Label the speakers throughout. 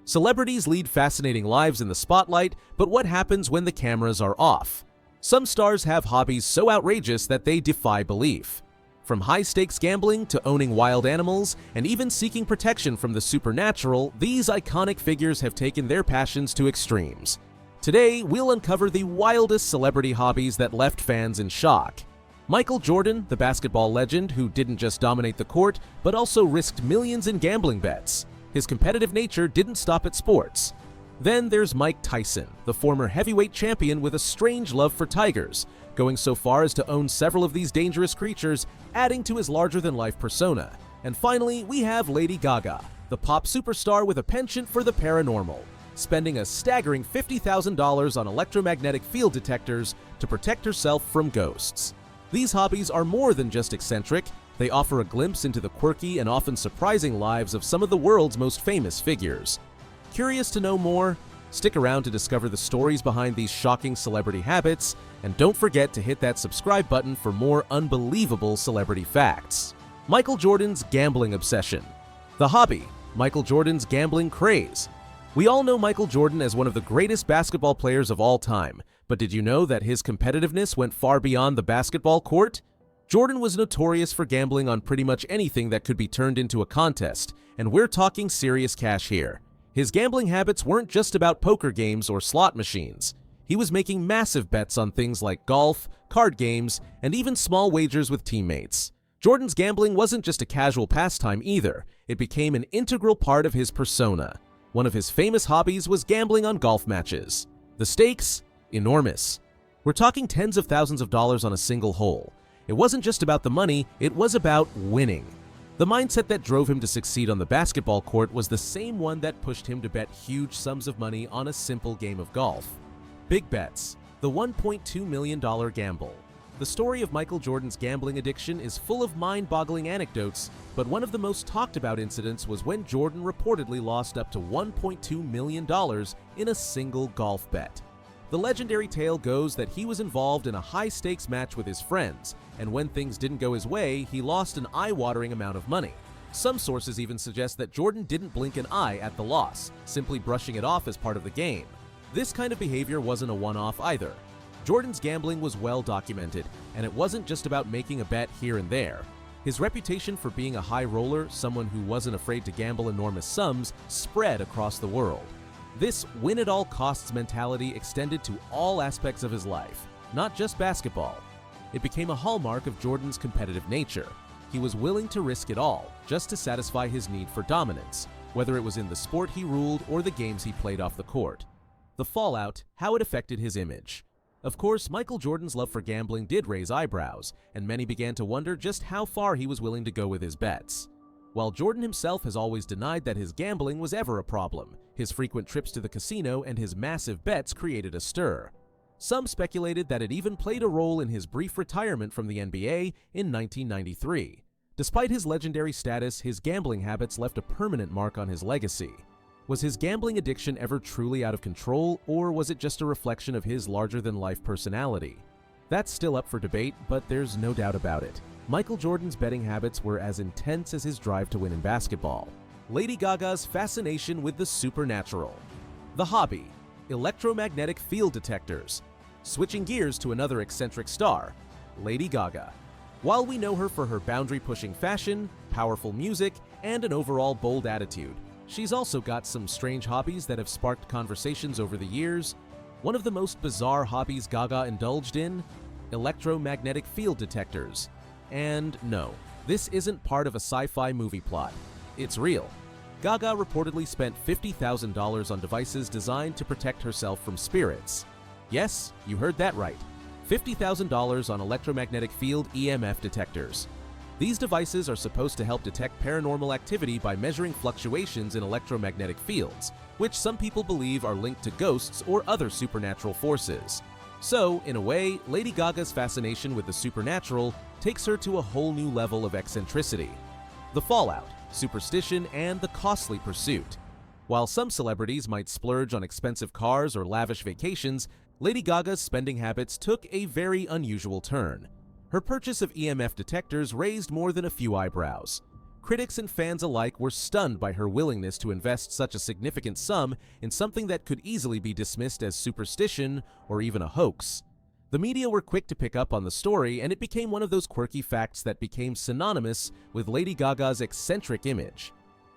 Speaker 1: Celebrities lead fascinating lives in the spotlight, but what happens when the cameras are off? Some stars have hobbies so outrageous that they defy belief. From high-stakes gambling to owning wild animals and even seeking protection from the supernatural, these iconic figures have taken their passions to extremes. Today, we'll uncover the wildest celebrity hobbies that left fans in shock. Michael Jordan, the basketball legend who didn't just dominate the court, but also risked millions in gambling bets. His competitive nature didn't stop at sports. Then there's Mike Tyson, the former heavyweight champion with a strange love for tigers, going so far as to own several of these dangerous creatures, adding to his larger-than-life persona. And finally, we have Lady Gaga, the pop superstar with a penchant for the paranormal, spending a staggering $50,000 on electromagnetic field detectors to protect herself from ghosts. These hobbies are more than just eccentric. They offer a glimpse into the quirky and often surprising lives of some of the world's most famous figures. Curious to know more? Stick around to discover the stories behind these shocking celebrity habits, and don't forget to hit that subscribe button for more unbelievable celebrity facts. Michael Jordan's gambling obsession. The hobby, Michael Jordan's gambling craze. We all know Michael Jordan as one of the greatest basketball players of all time, but did you know that his competitiveness went far beyond the basketball court? Jordan was notorious for gambling on pretty much anything that could be turned into a contest, and we're talking serious cash here. His gambling habits weren't just about poker games or slot machines. He was making massive bets on things like golf, card games, and even small wagers with teammates. Jordan's gambling wasn't just a casual pastime either. It became an integral part of his persona. One of his famous hobbies was gambling on golf matches. The stakes? Enormous. We're talking tens of thousands of dollars on a single hole. It wasn't just about the money, it was about winning. The mindset that drove him to succeed on the basketball court was the same one that pushed him to bet huge sums of money on a simple game of golf. Big bets, the $1.2 million gamble. The story of Michael Jordan's gambling addiction is full of mind-boggling anecdotes, but one of the most talked about incidents was when Jordan reportedly lost up to $1.2 million in a single golf bet. The legendary tale goes that he was involved in a high-stakes match with his friends, and when things didn't go his way, he lost an eye-watering amount of money. Some sources even suggest that Jordan didn't blink an eye at the loss, simply brushing it off as part of the game. This kind of behavior wasn't a one-off either. Jordan's gambling was well documented, and it wasn't just about making a bet here and there. His reputation for being a high roller, someone who wasn't afraid to gamble enormous sums, spread across the world. This win-at-all-costs mentality extended to all aspects of his life, not just basketball. It became a hallmark of Jordan's competitive nature. He was willing to risk it all, just to satisfy his need for dominance, whether it was in the sport he ruled or the games he played off the court. The fallout, how it affected his image. Of course, Michael Jordan's love for gambling did raise eyebrows, and many began to wonder just how far he was willing to go with his bets. While Jordan himself has always denied that his gambling was ever a problem, his frequent trips to the casino and his massive bets created a stir. Some speculated that it even played a role in his brief retirement from the NBA in 1993. Despite his legendary status, his gambling habits left a permanent mark on his legacy. Was his gambling addiction ever truly out of control, or was it just a reflection of his larger-than-life personality? That's still up for debate, but there's no doubt about it. Michael Jordan's betting habits were as intense as his drive to win in basketball. Lady Gaga's fascination with the supernatural. The hobby, electromagnetic field detectors. Switching gears to another eccentric star, Lady Gaga. While we know her for her boundary-pushing fashion, powerful music, and an overall bold attitude, she's also got some strange hobbies that have sparked conversations over the years. One of the most bizarre hobbies Gaga indulged in? Electromagnetic field detectors. And no, this isn't part of a sci-fi movie plot. It's real. Gaga reportedly spent $50,000 on devices designed to protect herself from spirits. Yes, you heard that right. $50,000 on electromagnetic field EMF detectors. These devices are supposed to help detect paranormal activity by measuring fluctuations in electromagnetic fields, which some people believe are linked to ghosts or other supernatural forces. So, in a way, Lady Gaga's fascination with the supernatural takes her to a whole new level of eccentricity. The fallout, superstition, and the costly pursuit. While some celebrities might splurge on expensive cars or lavish vacations, Lady Gaga's spending habits took a very unusual turn. Her purchase of EMF detectors raised more than a few eyebrows. Critics and fans alike were stunned by her willingness to invest such a significant sum in something that could easily be dismissed as superstition or even a hoax. The media were quick to pick up on the story, and it became one of those quirky facts that became synonymous with Lady Gaga's eccentric image.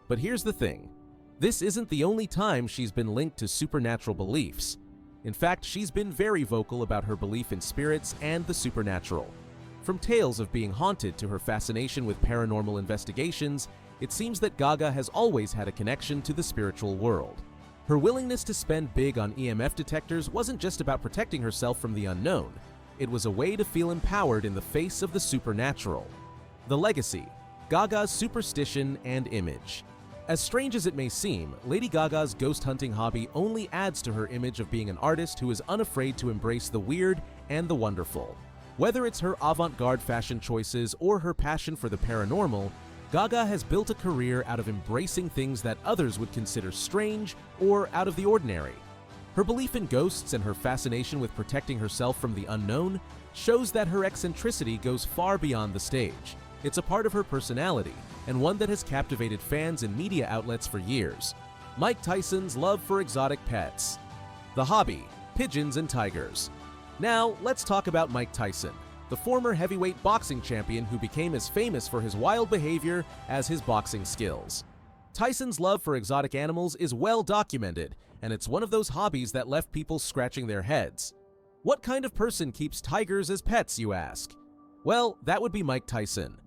Speaker 1: But here's the thing. This isn't the only time she's been linked to supernatural beliefs. In fact, she's been very vocal about her belief in spirits and the supernatural. From tales of being haunted to her fascination with paranormal investigations, it seems that Gaga has always had a connection to the spiritual world. Her willingness to spend big on EMF detectors wasn't just about protecting herself from the unknown. It was a way to feel empowered in the face of the supernatural. The legacy: Gaga's superstition and image. As strange as it may seem, Lady Gaga's ghost hunting hobby only adds to her image of being an artist who is unafraid to embrace the weird and the wonderful. Whether it's her avant-garde fashion choices or her passion for the paranormal, Gaga has built a career out of embracing things that others would consider strange or out of the ordinary. Her belief in ghosts and her fascination with protecting herself from the unknown shows that her eccentricity goes far beyond the stage. It's a part of her personality, and one that has captivated fans and media outlets for years. Mike Tyson's love for exotic pets. The hobby: pigeons and tigers. Now, let's talk about Mike Tyson, the former heavyweight boxing champion who became as famous for his wild behavior as his boxing skills. Tyson's love for exotic animals is well documented, and it's one of those hobbies that left people scratching their heads. What kind of person keeps tigers as pets, you ask? Well, that would be Mike Tyson.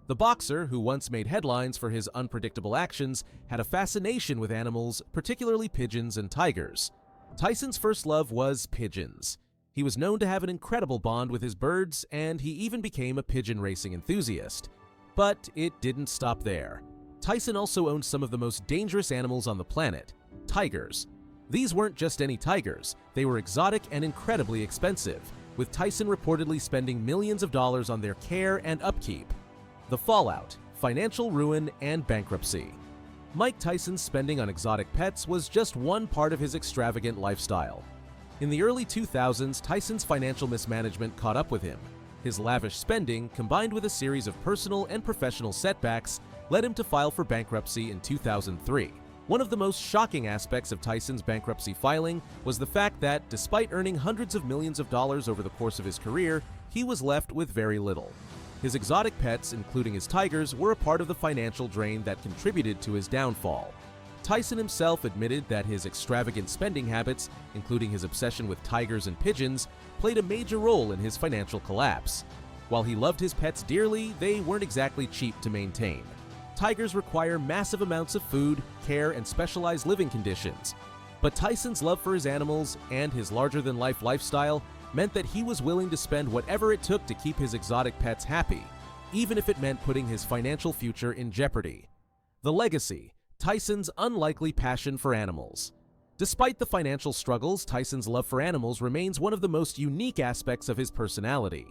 Speaker 1: The boxer, who once made headlines for his unpredictable actions, had a fascination with animals, particularly pigeons and tigers. Tyson's first love was pigeons. He was known to have an incredible bond with his birds, and he even became a pigeon racing enthusiast. But it didn't stop there. Tyson also owned some of the most dangerous animals on the planet: tigers. These weren't just any tigers, they were exotic and incredibly expensive, with Tyson reportedly spending millions of dollars on their care and upkeep. The fallout: financial ruin and bankruptcy. Mike Tyson's spending on exotic pets was just one part of his extravagant lifestyle. In the early 2000s, Tyson's financial mismanagement caught up with him. His lavish spending, combined with a series of personal and professional setbacks, led him to file for bankruptcy in 2003. One of the most shocking aspects of Tyson's bankruptcy filing was the fact that, despite earning hundreds of millions of dollars over the course of his career, he was left with very little. His exotic pets, including his tigers, were a part of the financial drain that contributed to his downfall. Tyson himself admitted that his extravagant spending habits, including his obsession with tigers and pigeons, played a major role in his financial collapse. While he loved his pets dearly, they weren't exactly cheap to maintain. Tigers require massive amounts of food, care, and specialized living conditions. But Tyson's love for his animals and his larger-than-life lifestyle meant that he was willing to spend whatever it took to keep his exotic pets happy, even if it meant putting his financial future in jeopardy. The legacy: Tyson's unlikely passion for animals. Despite the financial struggles, Tyson's love for animals remains one of the most unique aspects of his personality.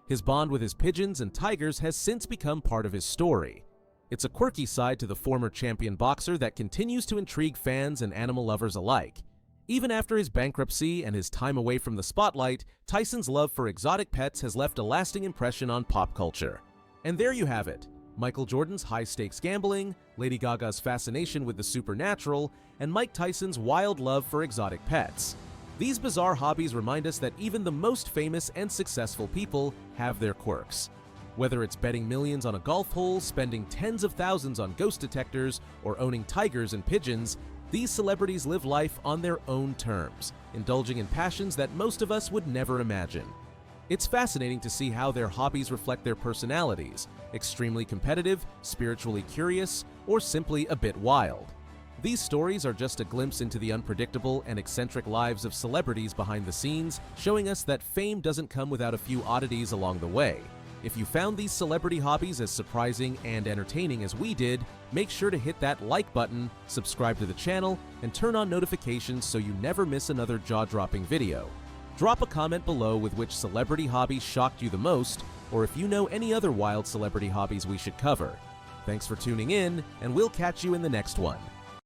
Speaker 1: His bond with his pigeons and tigers has since become part of his story. It's a quirky side to the former champion boxer that continues to intrigue fans and animal lovers alike. Even after his bankruptcy and his time away from the spotlight, Tyson's love for exotic pets has left a lasting impression on pop culture. And there you have it: Michael Jordan's high-stakes gambling, Lady Gaga's fascination with the supernatural, and Mike Tyson's wild love for exotic pets. These bizarre hobbies remind us that even the most famous and successful people have their quirks. Whether it's betting millions on a golf hole, spending tens of thousands on ghost detectors, or owning tigers and pigeons, these celebrities live life on their own terms, indulging in passions that most of us would never imagine. It's fascinating to see how their hobbies reflect their personalities: extremely competitive, spiritually curious, or simply a bit wild. These stories are just a glimpse into the unpredictable and eccentric lives of celebrities behind the scenes, showing us that fame doesn't come without a few oddities along the way. If you found these celebrity hobbies as surprising and entertaining as we did, make sure to hit that like button, subscribe to the channel, and turn on notifications so you never miss another jaw-dropping video. Drop a comment below with which celebrity hobby shocked you the most, or if you know any other wild celebrity hobbies we should cover. Thanks for tuning in, and we'll catch you in the next one.